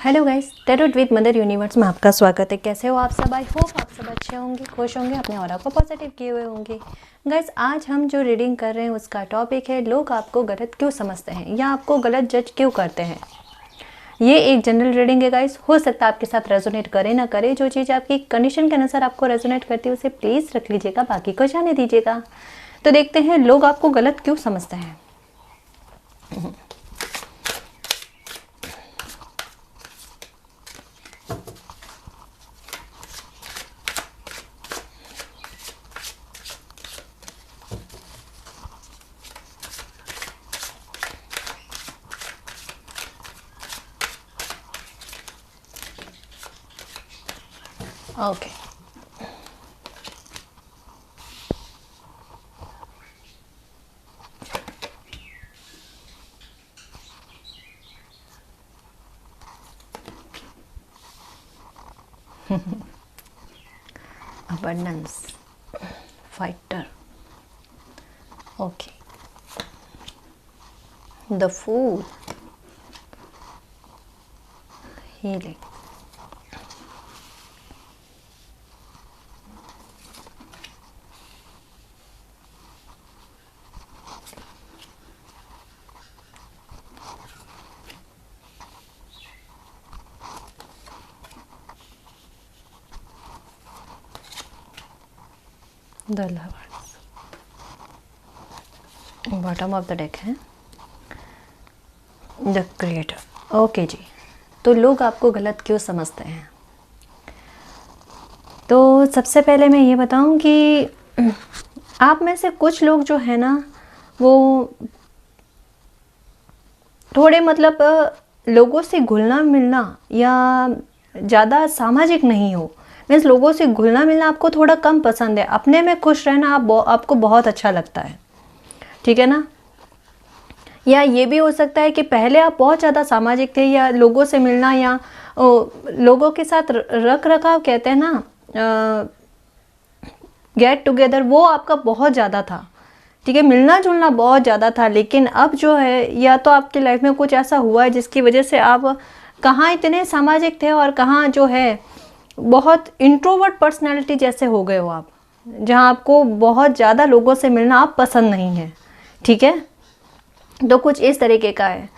Hello guys, tarot with mother universe में आपका स्वागत है। कैसे हो आप सब? आई होप आप सब अच्छे होंगे, खुश होंगे, अपने ऑरा को पॉजिटिव किए हुए होंगे। गाइस, आज हम जो रीडिंग कर रहे हैं उसका टॉपिक है लोग आपको गलत क्यों समझते हैं या आपको गलत जज क्यों करते हैं। ये एक जनरल रीडिंग है गाइस, हो सकता है आपके साथ रेजोनेट करे ना करे। जो चीज़ आपकी कंडीशन के अनुसार आपको रेजोनेट करती है उसे प्लीज़ रख लीजिएगा, बाकी को जाने दीजिएगा। तो देखते हैं लोग आपको गलत क्यों समझते हैं। Okay, abundance, fighter, okay, the fool, healing, the lovers, bottom of the deck है द क्रिएटर। ओके जी, तो लोग आपको गलत क्यों समझते हैं। तो सबसे पहले मैं ये बताऊं कि आप में से कुछ लोग जो है ना वो थोड़े मतलब लोगों से घुलना मिलना या ज़्यादा सामाजिक नहीं हो। मीन्स लोगों से घुलना मिलना आपको थोड़ा कम पसंद है, अपने में खुश रहना आपको बहुत अच्छा लगता है, ठीक है ना। या ये भी हो सकता है कि पहले आप बहुत ज़्यादा सामाजिक थे, या लोगों से मिलना या लोगों के साथ रख रखाव कहते हैं ना, गेट टुगेदर, वो आपका बहुत ज़्यादा था, ठीक है, मिलना जुलना बहुत ज़्यादा था। लेकिन अब जो है या तो आपकी लाइफ में कुछ ऐसा हुआ है जिसकी वजह से आप कहाँ इतने सामाजिक थे और कहाँ जो है बहुत इंट्रोवर्ट पर्सनैलिटी जैसे हो गए हो आप, जहाँ आपको बहुत ज़्यादा लोगों से मिलना आप पसंद नहीं है, ठीक है। तो कुछ इस तरीके का है।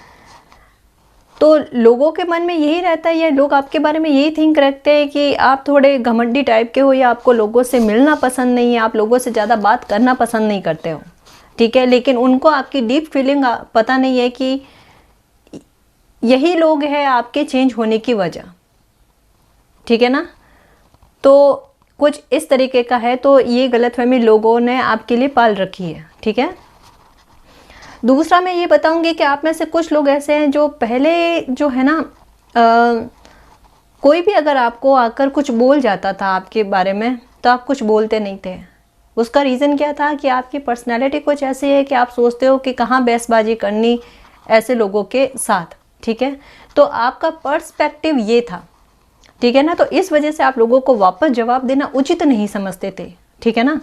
तो लोगों के मन में यही रहता है, या लोग आपके बारे में यही थिंक रखते हैं कि आप थोड़े घमंडी टाइप के हो, या आपको लोगों से मिलना पसंद नहीं है, आप लोगों से ज़्यादा बात करना पसंद नहीं करते हो, ठीक है। लेकिन उनको आपकी डीप फीलिंग पता नहीं है कि यही लोग हैं आपके चेंज होने की वजह, ठीक है ना। तो कुछ इस तरीके का है। तो ये गलतफहमी लोगों ने आपके लिए पाल रखी है, ठीक है। दूसरा मैं ये बताऊंगी कि आप में से कुछ लोग ऐसे हैं जो पहले जो है ना कोई भी अगर आपको आकर कुछ बोल जाता था आपके बारे में तो आप कुछ बोलते नहीं थे। उसका रीज़न क्या था कि आपकी पर्सनैलिटी कुछ ऐसी है कि आप सोचते हो कि कहाँ बहसबाजी करनी ऐसे लोगों के साथ, ठीक है। तो आपका पर्सपेक्टिव ये था, ठीक है ना। तो इस वजह से आप लोगों को वापस जवाब देना उचित नहीं समझते थे, ठीक है ना।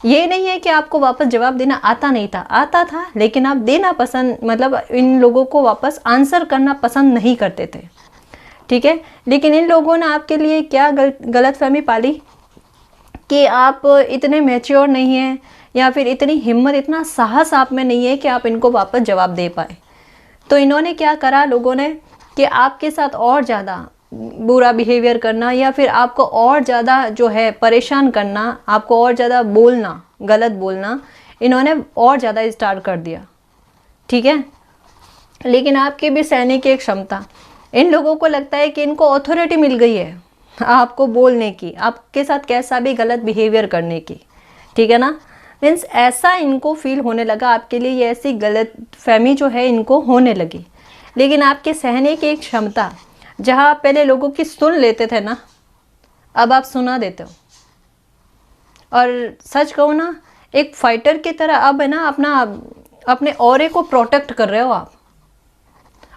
ये नहीं है कि आपको वापस जवाब देना आता नहीं था, आता था, लेकिन आप देना पसंद मतलब इन लोगों को वापस आंसर करना पसंद नहीं करते थे, ठीक है। लेकिन इन लोगों ने आपके लिए क्या गलतफहमी पाली कि आप इतने मैच्योर नहीं हैं, या फिर इतनी हिम्मत, इतना साहस आप में नहीं है कि आप इनको वापस जवाब दे पाए। तो इन्होंने क्या करा लोगों ने कि आपके साथ और ज़्यादा बुरा बिहेवियर करना, या फिर आपको और ज़्यादा जो है परेशान करना, आपको और ज़्यादा बोलना, गलत बोलना इन्होंने और ज़्यादा स्टार्ट कर दिया, ठीक है। लेकिन आपकी भी सहने की एक क्षमता, इन लोगों को लगता है कि इनको अथॉरिटी मिल गई है आपको बोलने की, आपके साथ कैसा भी गलत बिहेवियर करने की, ठीक है ना। मीन्स ऐसा इनको फील होने लगा आपके लिए, ये ऐसी गलत फहमी जो है इनको होने लगी। लेकिन आपके सहने की एक क्षमता, जहाँ आप पहले लोगों की सुन लेते थे ना, अब आप सुना देते हो। और सच कहूँ ना, एक फाइटर की तरह अब है ना अपने ऑरे को प्रोटेक्ट कर रहे हो आप।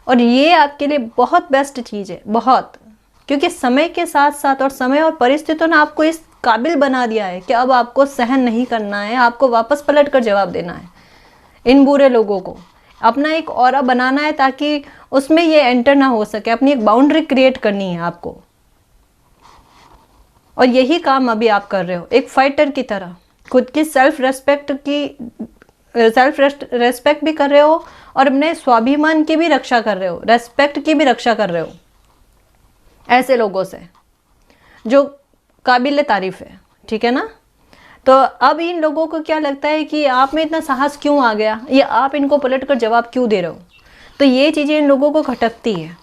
और ये आपके लिए बहुत बेस्ट चीज़ है, बहुत, क्योंकि समय के साथ साथ और समय और परिस्थितियों ने आपको इस काबिल बना दिया है कि अब आपको सहन नहीं करना है, आपको वापस पलट कर जवाब देना है इन बुरे लोगों को, अपना एक ऑरा बनाना है ताकि उसमें ये एंटर ना हो सके, अपनी एक बाउंड्री क्रिएट करनी है आपको। और यही काम अभी आप कर रहे हो एक फाइटर की तरह, खुद की सेल्फ रेस्पेक्ट भी कर रहे हो और अपने स्वाभिमान की भी रक्षा कर रहे हो, रेस्पेक्ट की भी रक्षा कर रहे हो ऐसे लोगों से जो काबिल तारीफ है, ठीक है ना। तो अब इन लोगों को क्या लगता है कि आप में इतना साहस क्यों आ गया, या आप इनको पलट कर जवाब क्यों दे रहे हो। तो ये चीज़ें इन लोगों को खटकती है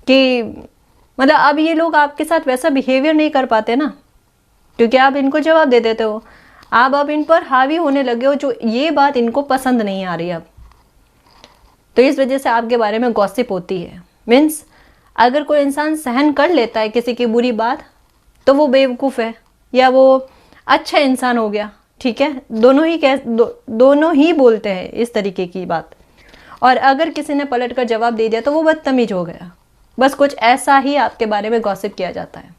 कि मतलब अब ये लोग आपके साथ वैसा बिहेवियर नहीं कर पाते ना, क्योंकि आप इनको जवाब दे देते हो। आप अब इन पर हावी होने लगे हो, जो ये बात इनको पसंद नहीं आ रही अब। तो इस वजह से आपके बारे में गॉसिप होती है। मीन्स अगर कोई इंसान सहन कर लेता है किसी की बुरी बात तो वो बेवकूफ़ है या वो अच्छा इंसान हो गया, ठीक है। दोनों ही बोलते हैं इस तरीके की बात। और अगर किसी ने पलट कर जवाब दे दिया तो वो बदतमीज हो गया। बस कुछ ऐसा ही आपके बारे में गॉसिप किया जाता है,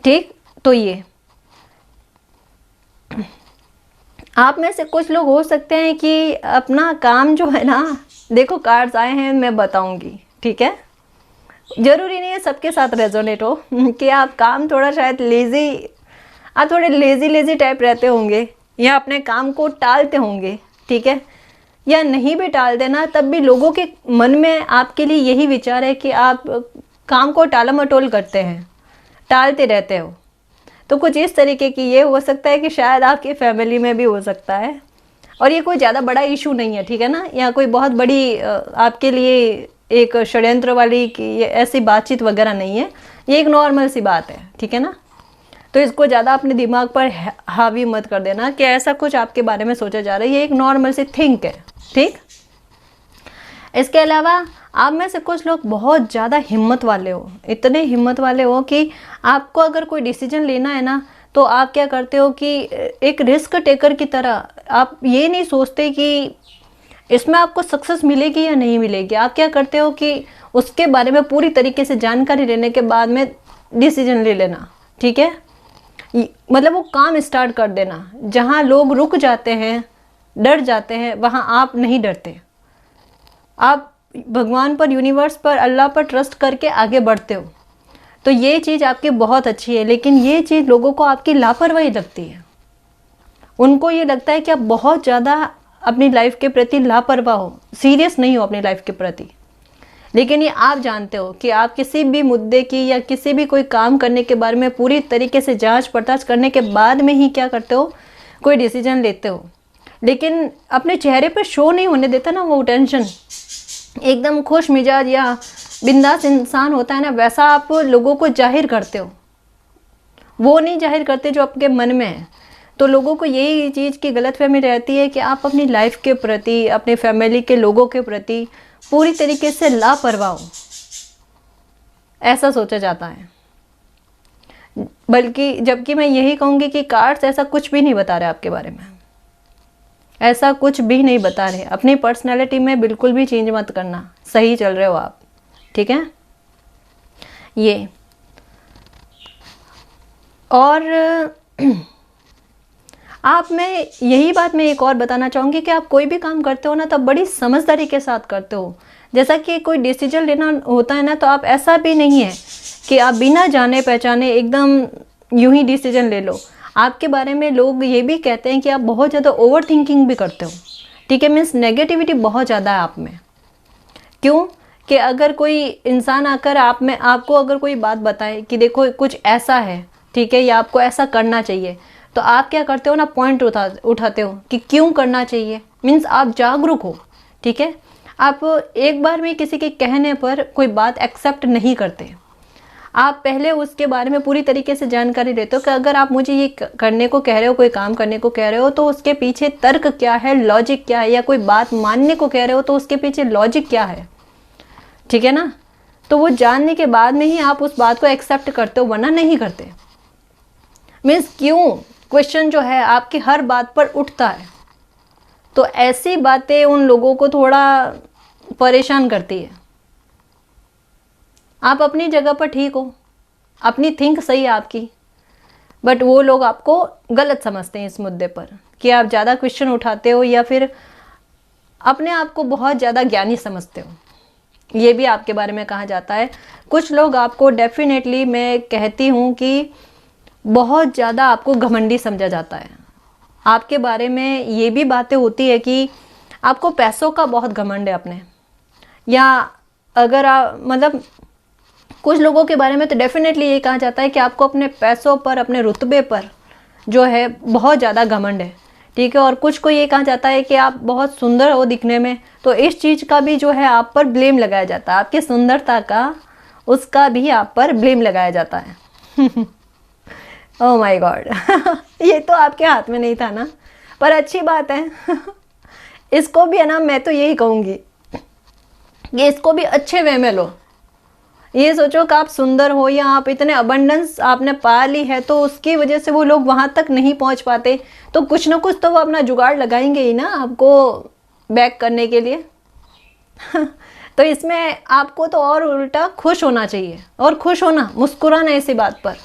ठीक। तो ये आप में से कुछ लोग हो सकते हैं कि अपना काम जो है ना, देखो कार्ड्स आए हैं मैं बताऊंगी, ठीक है। ज़रूरी नहीं है सबके साथ रेजोनेट हो कि आप काम थोड़ा शायद आप थोड़े लेज़ी टाइप रहते होंगे या अपने काम को टालते होंगे, ठीक है। या नहीं भी टाल देना तब भी लोगों के मन में आपके लिए यही विचार है कि आप काम को टाला मटोल करते हैं, टालते रहते हो। तो कुछ इस तरीके की ये हो सकता है कि शायद आपकी फैमिली में भी हो सकता है। और ये कोई ज़्यादा बड़ा इशू नहीं है, ठीक है ना। या कोई बहुत बड़ी आपके लिए एक षड्यंत्र वाली की ऐसी बातचीत वगैरह नहीं है, ये एक नॉर्मल सी बात है, ठीक है ना। तो इसको ज़्यादा अपने दिमाग पर हावी मत कर देना कि ऐसा कुछ आपके बारे में सोचा जा रहा है। ये एक नॉर्मल सी थिंक है, ठीक। इसके अलावा आप में से कुछ लोग बहुत ज़्यादा हिम्मत वाले हो, इतने हिम्मत वाले हो कि आपको अगर कोई डिसीजन लेना है ना तो आप क्या करते हो कि एक रिस्क टेकर की तरह आप ये नहीं सोचते कि इसमें आपको सक्सेस मिलेगी या नहीं मिलेगी। आप क्या करते हो कि उसके बारे में पूरी तरीके से जानकारी लेने के बाद में डिसीजन ले लेना, ठीक है। मतलब वो काम स्टार्ट कर देना। जहाँ लोग रुक जाते हैं, डर जाते हैं, वहाँ आप नहीं डरते। आप भगवान पर, यूनिवर्स पर, अल्लाह पर ट्रस्ट करके आगे बढ़ते हो। तो ये चीज़ आपकी बहुत अच्छी है। लेकिन ये चीज़ लोगों को आपकी लापरवाही लगती है। उनको ये लगता है कि आप बहुत ज़्यादा अपनी लाइफ के प्रति लापरवाह हो, सीरियस नहीं हो अपनी लाइफ के प्रति। लेकिन ये आप जानते हो कि आप किसी भी मुद्दे की या किसी भी कोई काम करने के बारे में पूरी तरीके से जांच पड़ताल करने के बाद में ही क्या करते हो, कोई डिसीजन लेते हो। लेकिन अपने चेहरे पर शो नहीं होने देता ना वो टेंशन। एकदम खुश मिजाज या बिंदास इंसान होता है ना, वैसा आप लोगों को जाहिर करते हो, वो नहीं जाहिर करते जो आपके मन में है। तो लोगों को यही चीज़ की गलतफहमी रहती है कि आप अपनी लाइफ के प्रति, अपने फैमिली के लोगों के प्रति पूरी तरीके से लापरवाह हो, ऐसा सोचा जाता है। बल्कि जबकि मैं यही कहूँगी कि कार्ड्स ऐसा कुछ भी नहीं बता रहे आपके बारे में, ऐसा कुछ भी नहीं बता रहे। अपनी पर्सनैलिटी में बिल्कुल भी चेंज मत करना, सही चल रहे हो आप, ठीक है। ये और आप में यही बात मैं एक और बताना चाहूँगी कि आप कोई भी काम करते हो ना तब बड़ी समझदारी के साथ करते हो। जैसा कि कोई डिसीजन लेना होता है ना, तो आप ऐसा भी नहीं है कि आप बिना जाने पहचाने एकदम यूं ही डिसीजन ले लो। आपके बारे में लोग ये भी कहते हैं कि आप बहुत ज़्यादा ओवर थिंकिंग भी करते हो, ठीक है। मीन्स नेगेटिविटी बहुत ज़्यादा है आप में। क्यों कि अगर कोई इंसान आकर आपको अगर कोई बात बताए कि देखो कुछ ऐसा है, ठीक है, या आपको ऐसा करना चाहिए, तो आप क्या करते हो ना, पॉइंट उठाते हो कि क्यों करना चाहिए। मीन्स आप जागरूक हो, ठीक है। आप एक बार में किसी के कहने पर कोई बात एक्सेप्ट नहीं करते। आप पहले उसके बारे में पूरी तरीके से जानकारी लेते हो कि अगर आप मुझे ये करने को कह रहे हो, कोई काम करने को कह रहे हो, तो उसके पीछे तर्क क्या है, लॉजिक क्या है, या कोई बात मानने को कह रहे हो तो उसके पीछे लॉजिक क्या है, ठीक है ना। तो वो जानने के बाद में ही आप उस बात को एक्सेप्ट करते हो, वरना नहीं करते। मीन्स क्यों क्वेश्चन जो है आपकी हर बात पर उठता है। तो ऐसी बातें उन लोगों को थोड़ा परेशान करती है। आप अपनी जगह पर ठीक हो, अपनी थिंक सही है आपकी, बट वो लोग आपको गलत समझते हैं इस मुद्दे पर कि आप ज़्यादा क्वेश्चन उठाते हो या फिर अपने आप को बहुत ज़्यादा ज्ञानी समझते हो, ये भी आपके बारे में कहा जाता है। कुछ लोग आपको डेफिनेटली मैं कहती हूँ कि बहुत ज़्यादा आपको घमंडी समझा जाता है। आपके बारे में ये भी बातें होती है कि आपको पैसों का बहुत घमंड है अपने, या अगर आप मतलब कुछ लोगों के बारे में तो डेफिनेटली ये कहा जाता है कि आपको अपने पैसों पर, अपने रुतबे पर जो है बहुत ज़्यादा घमंड है, ठीक है। और कुछ को ये कहा जाता है कि आप बहुत सुंदर हो दिखने में, तो इस चीज़ का भी जो है आप पर ब्लेम लगाया जाता है, आपकी सुंदरता का, उसका भी आप पर ब्लेम लगाया जाता है। Oh my God. ये तो आपके हाथ में नहीं था ना, पर अच्छी बात है। इसको भी है ना, मैं तो यही कहूँगी कि इसको भी अच्छे वे में लो। ये सोचो कि आप सुंदर हो या आप इतने अबंडेंस आपने पा ली है, तो उसकी वजह से वो लोग वहाँ तक नहीं पहुँच पाते, तो कुछ ना कुछ तो वो अपना जुगाड़ लगाएंगे ही ना आपको बैक करने के लिए। तो इसमें आपको तो और उल्टा खुश होना चाहिए, और खुश होना, मुस्कुराना इसी बात पर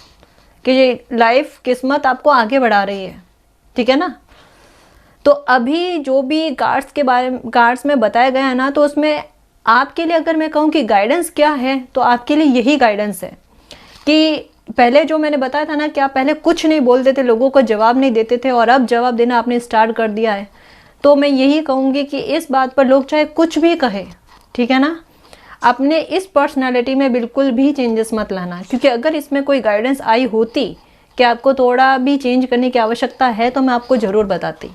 कि लाइफ, किस्मत आपको आगे बढ़ा रही है, ठीक है ना। तो अभी जो भी कार्ड्स में बताया गया है ना, तो उसमें आपके लिए अगर मैं कहूँ कि गाइडेंस क्या है, तो आपके लिए यही गाइडेंस है कि पहले जो मैंने बताया था ना कि आप पहले कुछ नहीं बोलते थे, लोगों को जवाब नहीं देते थे, और अब जवाब देना आपने स्टार्ट कर दिया है। तो मैं यही कहूँगी कि इस बात पर लोग चाहे कुछ भी कहे, ठीक है ना, अपने इस पर्सनालिटी में बिल्कुल भी चेंजेस मत लाना, क्योंकि अगर इसमें कोई गाइडेंस आई होती कि आपको थोड़ा भी चेंज करने की आवश्यकता है, तो मैं आपको ज़रूर बताती।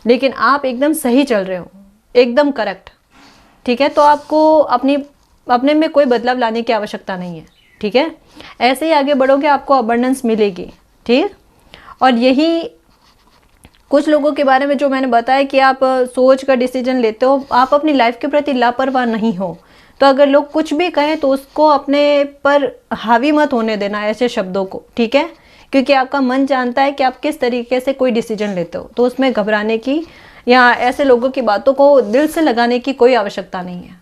लेकिन आप एकदम सही चल रहे हो, एकदम करेक्ट, ठीक है। तो आपको अपने में कोई बदलाव लाने की आवश्यकता नहीं है, ठीक है। ऐसे ही आगे बढ़ोगे, आपको अबंडेंस मिलेगी, ठीक। और यही कुछ लोगों के बारे में जो मैंने बताया कि आप सोच कर डिसीजन लेते हो, आप अपनी लाइफ के प्रति लापरवाह नहीं हो। तो अगर लोग कुछ भी कहें तो उसको अपने पर हावी मत होने देना, ऐसे शब्दों को, ठीक है। क्योंकि आपका मन जानता है कि आप किस तरीके से कोई डिसीजन लेते हो, तो उसमें घबराने की या ऐसे लोगों की बातों को दिल से लगाने की कोई आवश्यकता नहीं है,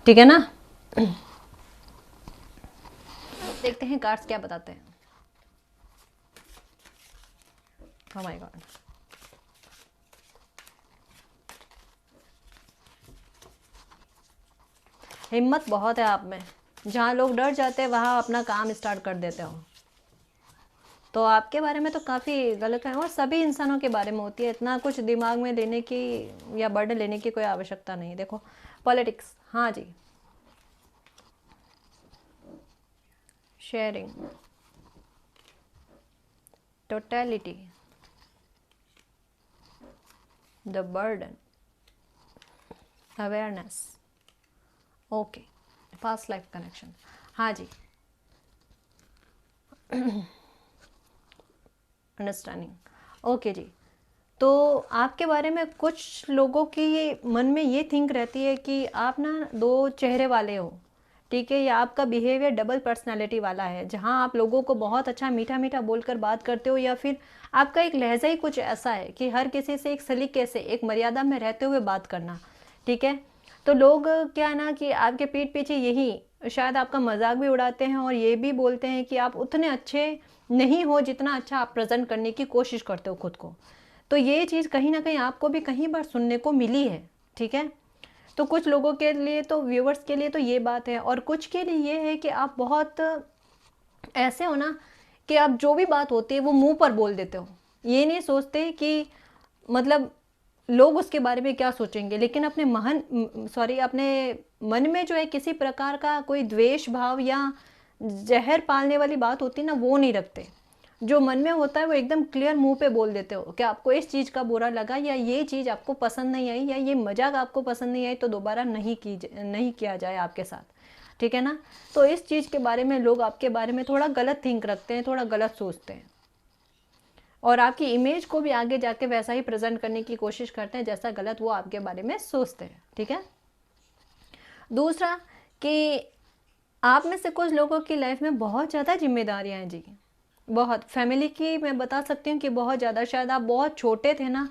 ठीक है ना। देखते हैं कार्ड्स क्या बताते हैं। Oh my God. हिम्मत बहुत है आप में, जहाँ लोग डर जाते हैं वहाँ अपना काम स्टार्ट कर देते हो। तो आपके बारे में तो काफ़ी गलत है, और सभी इंसानों के बारे में होती है, इतना कुछ दिमाग में लेने की या बर्डन लेने की कोई आवश्यकता नहीं। देखो पॉलिटिक्स, हाँ जी, sharing, totality, the burden, awareness, okay, past life connection, हाँ जी, अंडरस्टैंडिंग, ओके जी। तो आपके बारे में कुछ लोगों की मन में ये थिंक रहती है कि आप ना दो चेहरे वाले हो, ठीक है, या आपका बिहेवियर डबल पर्सनालिटी वाला है, जहाँ आप लोगों को बहुत अच्छा मीठा मीठा बोलकर बात करते हो, या फिर आपका एक लहजा ही कुछ ऐसा है कि हर किसी से एक सलीके से, एक मर्यादा में रहते हुए बात करना, ठीक है। तो लोग क्या है ना कि आपके पीठ पीछे यही शायद आपका मजाक भी उड़ाते हैं, और ये भी बोलते हैं कि आप उतने अच्छे नहीं हो जितना अच्छा आप प्रेजेंट करने की कोशिश करते हो खुद को। तो ये चीज़ कहीं ना कहीं आपको भी कहीं बार सुनने को मिली है, ठीक है। तो कुछ लोगों के लिए, तो व्यूवर्स के लिए तो ये बात है, और कुछ के लिए ये है कि आप बहुत ऐसे हो ना कि आप जो भी बात होती है वो मुंह पर बोल देते हो, ये नहीं सोचते कि मतलब लोग उसके बारे में क्या सोचेंगे, लेकिन अपने मन में जो है किसी प्रकार का कोई द्वेष भाव या जहर पालने वाली बात होती है ना, वो नहीं रखते। जो मन में होता है वो एकदम क्लियर मुंह पे बोल देते हो कि आपको इस चीज़ का बुरा लगा, या ये चीज़ आपको पसंद नहीं आई, या ये मजाक आपको पसंद नहीं आई, तो दोबारा नहीं किया जाए आपके साथ, ठीक है ना। तो इस चीज़ के बारे में लोग आपके बारे में थोड़ा गलत थिंक रखते हैं, थोड़ा गलत सोचते हैं, और आपकी इमेज को भी आगे जाके वैसा ही प्रेजेंट करने की कोशिश करते हैं जैसा गलत वो आपके बारे में सोचते हैं, ठीक है। दूसरा कि आप में से कुछ लोगों की लाइफ में बहुत ज़्यादा जिम्मेदारियां हैं जी, बहुत। फैमिली की मैं बता सकती हूँ कि बहुत ज़्यादा, शायद आप बहुत छोटे थे ना,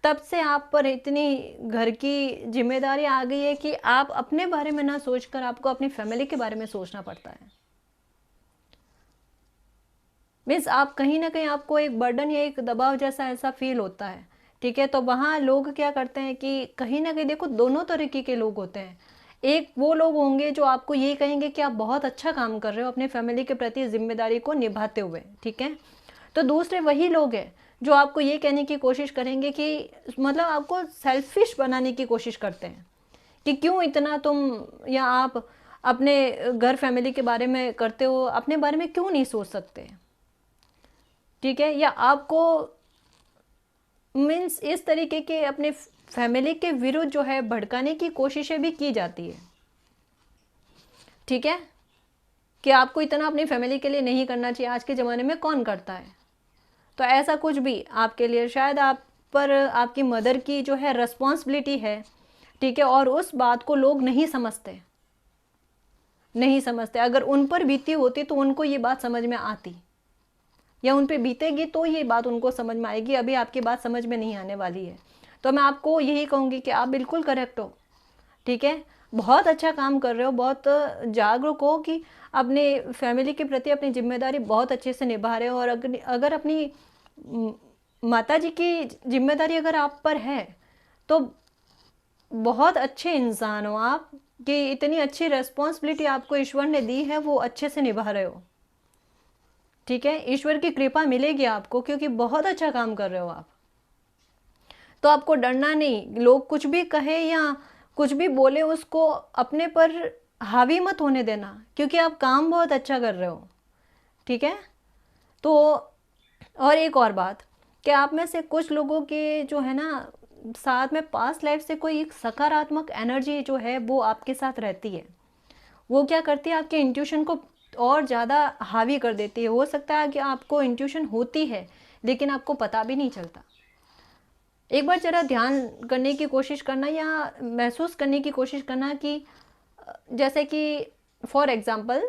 तब से आप पर इतनी घर की जिम्मेदारी आ गई है कि आप अपने बारे में ना सोचकर आपको अपनी फैमिली के बारे में सोचना पड़ता है। मीन्स आप कहीं ना कहीं, आपको एक बर्डन या एक दबाव जैसा ऐसा फील होता है, ठीक है। तो वहाँ लोग क्या करते हैं कि कहीं ना कहीं देखो दोनों तरीके के लोग होते हैं। एक वो लोग होंगे जो आपको ये कहेंगे कि आप बहुत अच्छा काम कर रहे हो अपनी फैमिली के प्रति जिम्मेदारी को निभाते हुए, ठीक है। तो दूसरे वही लोग हैं जो आपको ये कहने की कोशिश करेंगे कि मतलब आपको सेल्फिश बनाने की कोशिश करते हैं कि क्यों इतना तुम या आप अपने घर फैमिली के बारे में करते हो, अपने बारे में क्यों नहीं सोच सकते, ठीक है। या आपको मीन्स इस तरीके के अपने फैमिली के विरुद्ध जो है भड़काने की कोशिशें भी की जाती है, ठीक है, कि आपको इतना अपनी फैमिली के लिए नहीं करना चाहिए। आज के ज़माने में कौन करता है। तो ऐसा कुछ भी आपके लिए शायद आप पर आपकी मदर की जो है रिस्पॉन्सिबिलिटी है, ठीक है, और उस बात को लोग नहीं समझते, नहीं समझते। अगर उन पर बीती होती तो उनको ये बात समझ में आती, या उन पे बीतेगी तो ये बात उनको समझ में आएगी। अभी आपकी बात समझ में नहीं आने वाली है। तो मैं आपको यही कहूँगी कि आप बिल्कुल करेक्ट हो, ठीक है, बहुत अच्छा काम कर रहे हो, बहुत जागरूक हो कि अपने फैमिली के प्रति अपनी जिम्मेदारी बहुत अच्छे से निभा रहे हो। और अगर अपनी माता जी की जिम्मेदारी अगर आप पर है तो बहुत अच्छे इंसान हो आप, कि इतनी अच्छी रेस्पॉन्सिबिलिटी आपको ईश्वर ने दी है, वो अच्छे से निभा रहे हो, ठीक है। ईश्वर की कृपा मिलेगी आपको क्योंकि बहुत अच्छा काम कर रहे हो आप। तो आपको डरना नहीं, लोग कुछ भी कहे या कुछ भी बोले उसको अपने पर हावी मत होने देना, क्योंकि आप काम बहुत अच्छा कर रहे हो, ठीक है। तो और एक और बात कि आप में से कुछ लोगों के जो है ना साथ में पास्ट लाइफ से कोई एक सकारात्मक एनर्जी जो है वो आपके साथ रहती है। वो क्या करती है, आपके इंट्यूशन को और ज़्यादा हावी कर देती है। हो सकता है कि आपको इंट्यूशन होती है लेकिन आपको पता भी नहीं चलता। एक बार ज़रा ध्यान करने की कोशिश करना या महसूस करने की कोशिश करना कि जैसे कि फॉर एग्ज़ाम्पल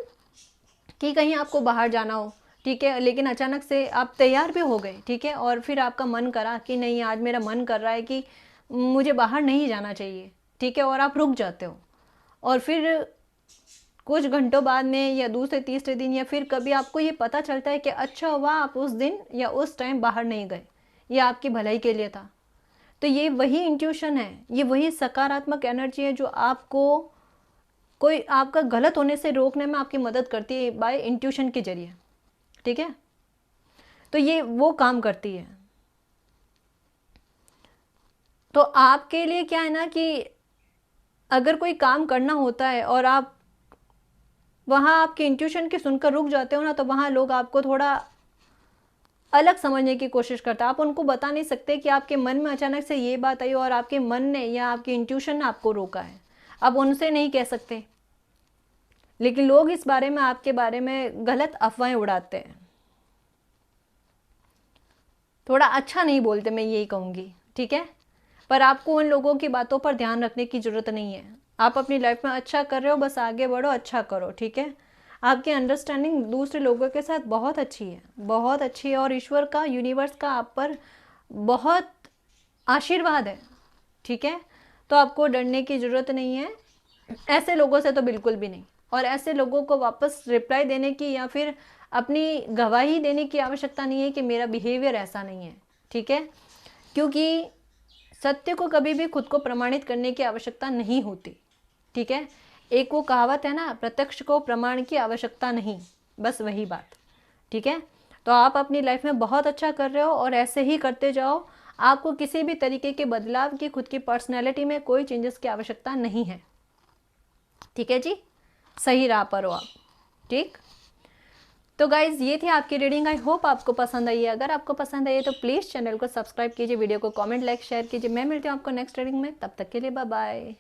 कि कहीं आपको बाहर जाना हो, ठीक है, लेकिन अचानक से आप तैयार भी हो गए, ठीक है, और फिर आपका मन करा कि नहीं आज मेरा मन कर रहा है कि मुझे बाहर नहीं जाना चाहिए, ठीक है, और आप रुक जाते हो। और फिर कुछ घंटों बाद में या दूसरे तीसरे दिन या फिर कभी आपको ये पता चलता है कि अच्छा हुआ आप उस दिन या उस टाइम बाहर नहीं गए, ये आपकी भलाई के लिए था। तो ये वही इंट्यूशन है, ये वही सकारात्मक एनर्जी है जो आपको कोई आपका गलत होने से रोकने में आपकी मदद करती है बाय इंट्यूशन के जरिए, ठीक है। तो ये वो काम करती है। तो आपके लिए क्या है ना कि अगर कोई काम करना होता है और आप वहाँ आपके इंट्यूशन की सुनकर रुक जाते हो ना, तो वहाँ लोग आपको थोड़ा अलग समझने की कोशिश करते हैं। आप उनको बता नहीं सकते कि आपके मन में अचानक से ये बात आई और आपके मन ने या आपके इंट्यूशन ने आपको रोका है। आप उनसे नहीं कह सकते, लेकिन लोग इस बारे में आपके बारे में गलत अफवाहें उड़ाते हैं, थोड़ा अच्छा नहीं बोलते, मैं यही कहूँगी, ठीक है। पर आपको उन लोगों की बातों पर ध्यान रखने की ज़रूरत नहीं है। आप अपनी लाइफ में अच्छा कर रहे हो, बस आगे बढ़ो, अच्छा करो, ठीक है। आपकी अंडरस्टैंडिंग दूसरे लोगों के साथ बहुत अच्छी है, बहुत अच्छी है, और ईश्वर का, यूनिवर्स का आप पर बहुत आशीर्वाद है, ठीक है। तो आपको डरने की ज़रूरत नहीं है, ऐसे लोगों से तो बिल्कुल भी नहीं। और ऐसे लोगों को वापस रिप्लाई देने की या फिर अपनी गवाही देने की आवश्यकता नहीं है कि मेरा बिहेवियर ऐसा नहीं है, ठीक है, क्योंकि सत्य को कभी भी खुद को प्रमाणित करने की आवश्यकता नहीं होती, ठीक है। एक वो कहावत है ना, प्रत्यक्ष को प्रमाण की आवश्यकता नहीं, बस वही बात, ठीक है। तो आप अपनी लाइफ में बहुत अच्छा कर रहे हो और ऐसे ही करते जाओ। आपको किसी भी तरीके के बदलाव की, खुद की पर्सनैलिटी में कोई चेंजेस की आवश्यकता नहीं है, ठीक है जी। सही राह पर हो आप, ठीक। तो गाइज़ ये थी आपकी रीडिंग। आई होप आपको पसंद आई है। अगर आपको पसंद आई है तो प्लीज़ चैनल को सब्सक्राइब कीजिए, वीडियो को कमेंट, लाइक, शेयर कीजिए। मैं मिलती हूँ आपको नेक्स्ट रीडिंग में, तब तक के लिए बाय बाय।